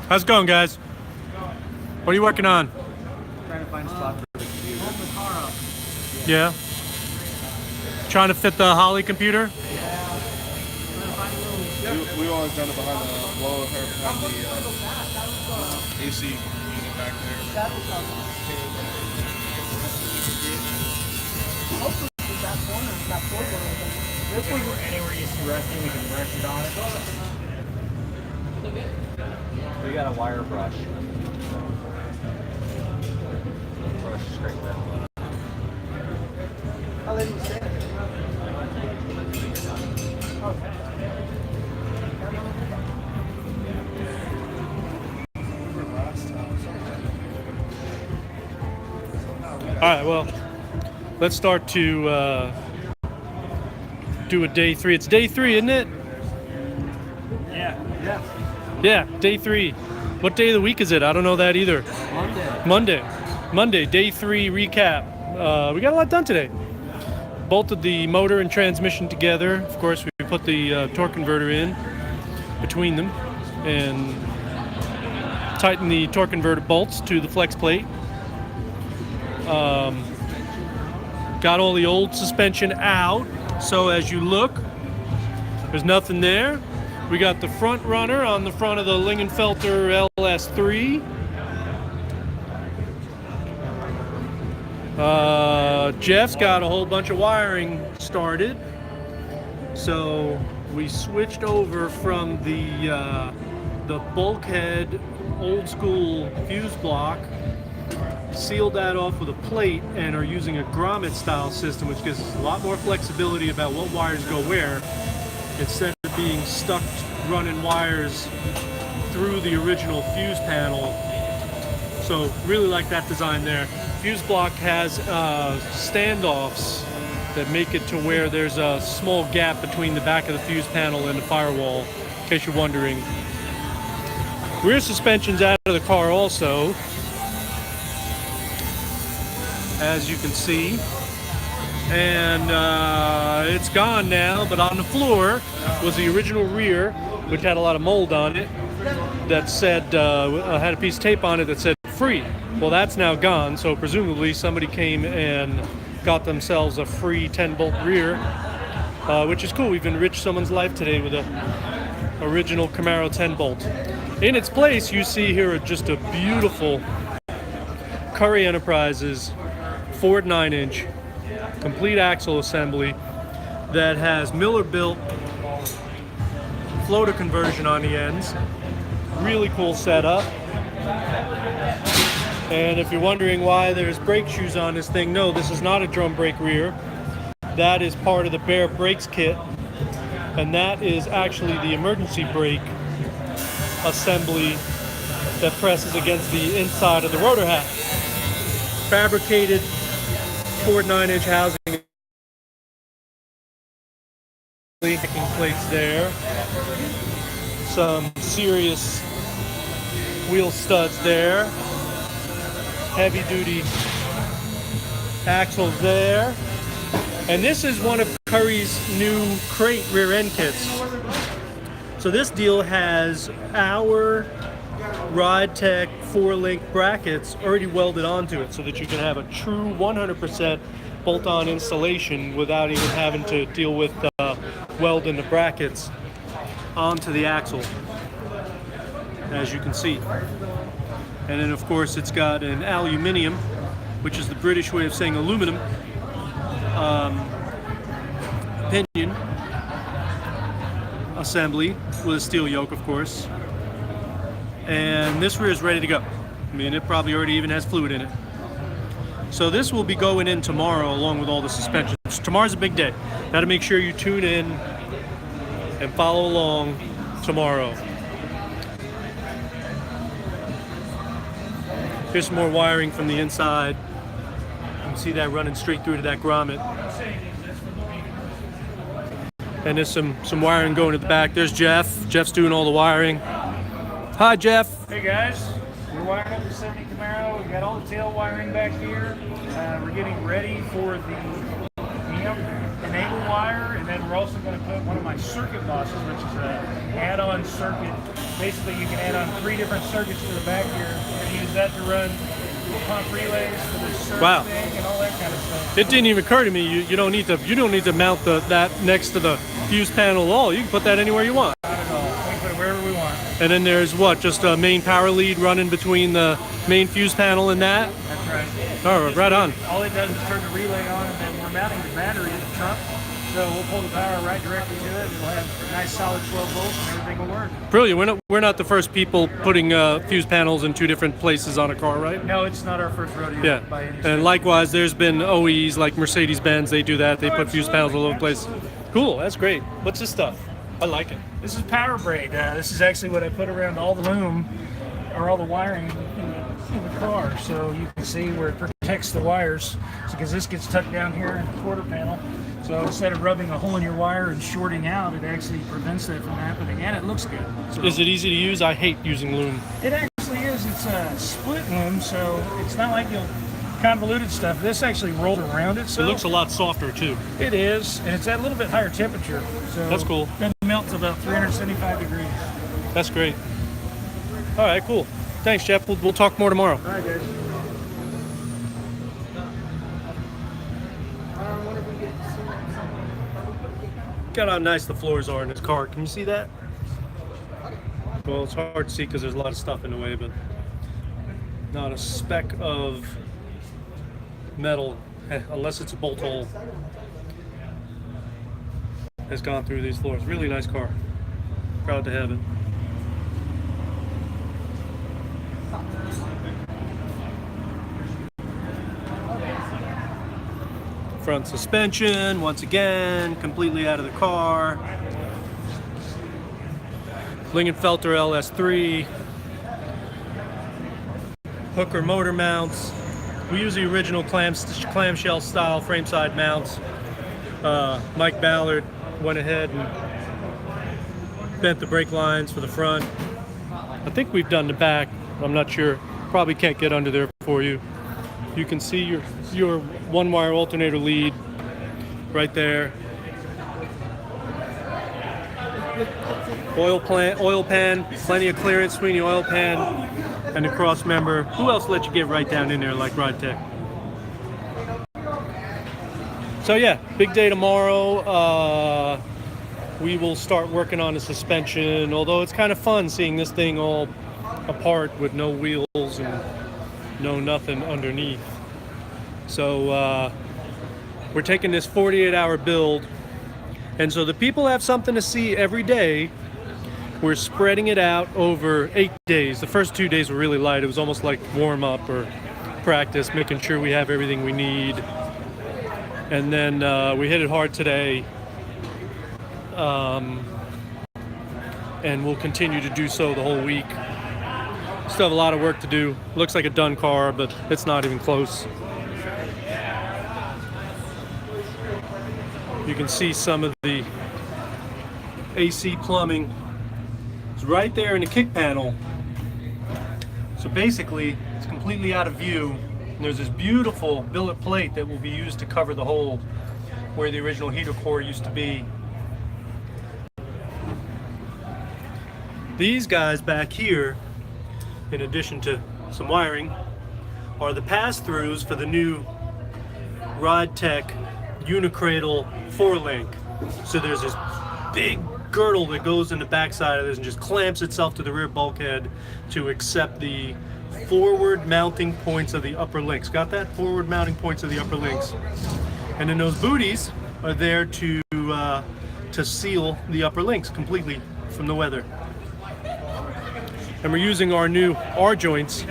How's it going, guys? What are you working on? Trying to find a spot for the computer. Hold the car up. Yeah. Trying to fit the Holly computer? Yeah. We always done it behind the blower, behind the AC unit back there. Hopefully that corner, that floorboard open. This one's anywhere you see resting, we can rest it on it. We got a wire brush. Brush straight there. I'll let you say it. All right, well, let's start to do a day 3. It's day 3, isn't it? Yeah. Yeah, day 3. What day of the week is it? I don't know that either. Monday, day 3 recap. We got a lot done today. Bolted the motor and transmission together. Of course, we put the torque converter in between them and tightened the torque converter bolts to the flex plate. Got all the old suspension out, so as you look, there's nothing there. We got the front runner on the front of the Lingenfelter LS3. Jeff's got a whole bunch of wiring started, so we switched over from the bulkhead old school fuse block, sealed that off with a plate, and are using a grommet style system, which gives us a lot more flexibility about what wires go where, instead of being stuck running wires through the original fuse panel. So really like that design there. Fuse block has standoffs that make it to where there's a small gap between the back of the fuse panel and the firewall, in case you're wondering. Rear suspension's out of the car also, as you can see, and it's gone now, but on the floor was the original rear, which had a lot of mold on it, that said, had a piece of tape on it that said free. Well, that's now gone, so presumably somebody came and got themselves a free 10-bolt rear, which is cool. We've enriched someone's life today with a original Camaro 10-bolt. In its place, you see here just a beautiful Curry Enterprises Ford 9-inch complete axle assembly that has Miller-built floater conversion on the ends. Really cool setup. And if you're wondering why there's brake shoes on this thing, no, this is not a drum brake rear. That is part of the Barrett brakes kit, and that is actually the emergency brake assembly that presses against the inside of the rotor hat. Fabricated Ford 9-inch housing, picking plates there, some serious wheel studs there, heavy duty axles there, and this is one of Curry's new crate rear end kits. So this deal has our Ride Tech 4-link brackets already welded onto it, so that you can have a true 100% bolt-on installation without even having to deal with welding the brackets onto the axle, as you can see. And then of course it's got an aluminium, which is the British way of saying aluminum, pinion assembly with a steel yoke, of course. And this rear is ready to go. I mean, it probably already even has fluid in it. So this will be going in tomorrow along with all the suspensions. Tomorrow's a big day. Got to make sure you tune in and follow along tomorrow. Here's some more wiring from the inside. You can see that running straight through to that grommet. And there's some wiring going to the back. There's Jeff. Jeff's doing all the wiring. Hi, Jeff. Hey guys, we're wiring up the 70 Camaro. We've got all the tail wiring back here. We're getting ready for the enable wire, and then we're also going to put one of my circuit bosses, which is an add-on circuit. Basically, you can add on 3 different circuits to the back here and use that to run pump relays for the servicing and all that kind of stuff. It didn't even occur to me you don't need to mount that next to the fuse panel at all. You can put that anywhere you want. Not at all. We can put it wherever we want. And then there's what? Just a main power lead running between the main fuse panel and that? That's right. Oh, right on. All it does is turn the relay on, and then we're mounting the battery in the trunk. So we'll pull the power right directly to it. We'll have a nice solid 12 volts, and everything will work. Brilliant. We're not the first people putting fuse panels in 2 different places on a car, right? No, it's not our first rodeo. Yeah. By any stretch. And likewise, there's been OEs like Mercedes-Benz. They do that. They put fuse panels all over the place. Cool. That's great. What's this stuff? I like it. This is power braid. This is actually what I put around all the loom, or all the wiring in the car, so you can see where it protects the wires. Because this gets tucked down here in the quarter panel. So instead of rubbing a hole in your wire and shorting out, it actually prevents that from happening, and it looks good. So Is it easy to use? I hate using loom. it actually is. It's a split loom, so it's not like you'll convoluted stuff. This actually rolled around It itself. looks a lot softer too. It is, and it's at a little bit higher temperature. So That's cool. It melts about 375 degrees. That's great. All right, cool. Thanks, Jeff. We'll talk more tomorrow. All right, guys. Look at how nice the floors are in this car. Can you see that? Well, it's hard to see because there's a lot of stuff in the way, but not a speck of metal, unless it's a bolt hole, has gone through these floors. Really nice car. Proud to have it. Front suspension, once again, completely out of the car. Lingenfelter LS3. Hooker motor mounts. We use the original clamshell style frame side mounts. Mike Ballard went ahead and bent the brake lines for the front. I think we've done the back. I'm not sure. Probably can't get under there for you. You can see your one-wire alternator lead right there. Oil pan, plenty of clearance between the oil pan and the cross member. Who else let you get right down in there like RideTech? So yeah, big day tomorrow. We will start working on the suspension, although it's kind of fun seeing this thing all apart with no wheels and no nothing underneath. So we're taking this 48-hour build, and so the people have something to see every day. We're spreading it out over 8 days. The first 2 days were really light. It was almost like warm up or practice, making sure we have everything we need. And then we hit it hard today, and we'll continue to do so the whole week. Still have a lot of work to do. Looks like a done car, but it's not even close. You can see some of the AC plumbing. It's right there in the kick panel. So basically, it's completely out of view. And there's this beautiful billet plate that will be used to cover the hole where the original heater core used to be. These guys back here, in addition to some wiring, are the pass-throughs for the new RideTech Unicradle 4-link. So there's this big girdle that goes in the backside of this and just clamps itself to the rear bulkhead to accept the forward mounting points of the upper links. Got that? Forward mounting points of the upper links. And then those booties are there to seal the upper links completely from the weather. And we're using our new R-joints,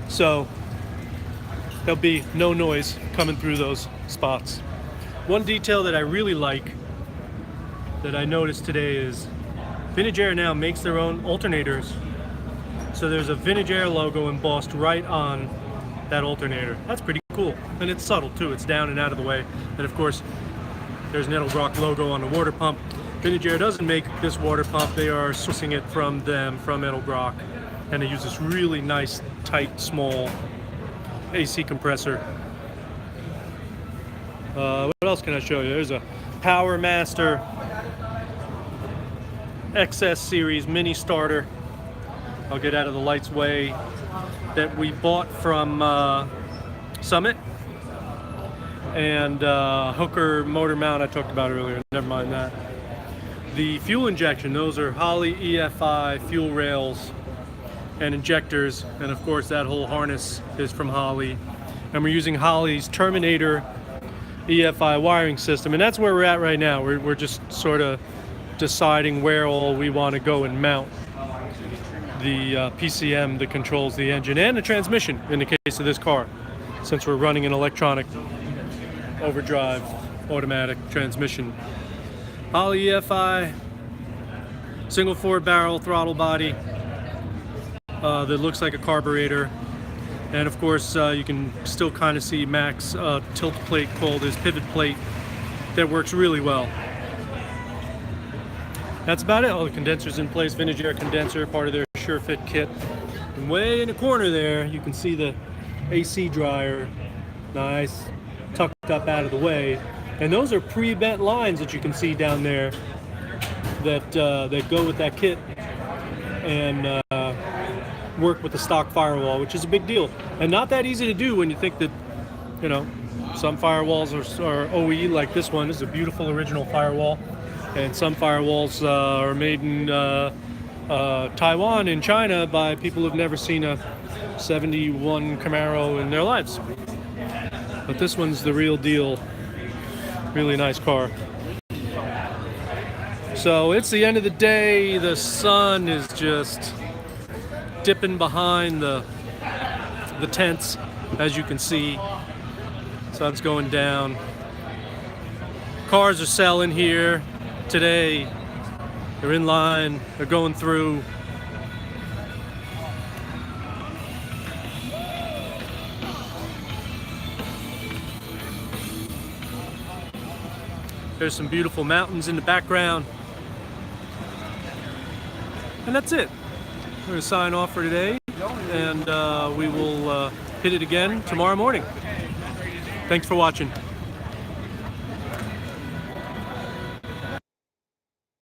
so there'll be no noise coming through those spots. One detail that I really like that I noticed today is Vintage Air now makes their own alternators. So there's a Vintage Air logo embossed right on that alternator. That's pretty cool. And it's subtle too. It's down and out of the way. And of course, there's an Edelbrock logo on the water pump. Vintage Air doesn't make this water pump. They are sourcing it from them, from Edelbrock. And they use this really nice, tight, small AC compressor. What else can I show you? There's a Power Master XS Series mini starter. I'll get out of the light's way, that we bought from Summit. And hooker motor mount I talked about earlier, never mind that. The fuel injection, those are Holley EFI fuel rails and injectors, and of course that whole harness is from Holley. And we're using Holley's Terminator EFI wiring system, and that's where we're at right now. We're just sort of deciding where all we want to go and mount the PCM that controls the engine and the transmission in the case of this car, since we're running an electronic overdrive automatic transmission. Holley EFI, single 4-barrel throttle body that looks like a carburetor. And of course, you can still kind of see Mac's tilt plate called his pivot plate that works really well. That's about it. All the condensers in place, vintage air condenser, part of their Sure Fit kit. And way in the corner there, you can see the AC dryer, nice, tucked up out of the way. And those are pre-bent lines that you can see down there that go with that kit and work with the stock firewall, which is a big deal. And not that easy to do when you think that, you know, some firewalls are OE, like this one. This is a beautiful original firewall. And some firewalls are made in Taiwan in China by people who've never seen a 71 Camaro in their lives. But this one's the real deal. Really nice car. So it's the end of the day. The sun is just dipping behind the tents, as you can see. Sun's going down. Cars are selling here today. They're in line, they're going through. There's some beautiful mountains in the background. And that's it. We're going to sign off for today, and we will hit it again tomorrow morning. Thanks for watching.